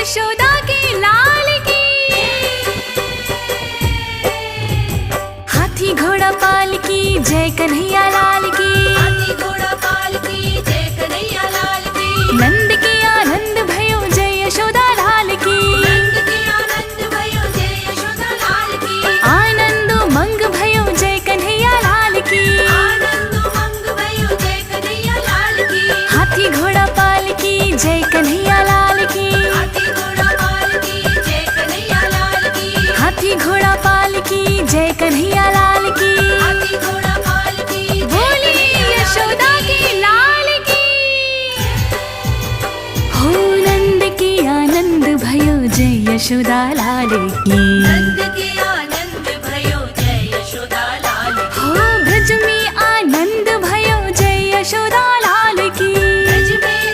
यशोदा के लाल की। हाथी घोड़ा पाल की जय कन्हैया लाल की। हाथी घोड़ा पाल की जय कन्हैया लाल की। नंद के आनंद भयो जय यशोदा लाल की। नंद के आनंद भयो जय यशोदा लाल की। आनंद मंग भयो जय कन्हैया लाल की। आनंद मंग भयो जय कन्हैया लाल की। हाथी घोड़ा पाल की जय कन्हैया लाल की। हाथी घोड़ा पाल की जय कन्हैया लाल की। हाथी घोड़ा पाल की जय कन्हैया लाल की। हाथी घोड़ा पाल की जय बोली कन्हैया यशोदा लाल की लाल की। हो नंद के आनंद भयो जय यशोदा लाल की। नंद के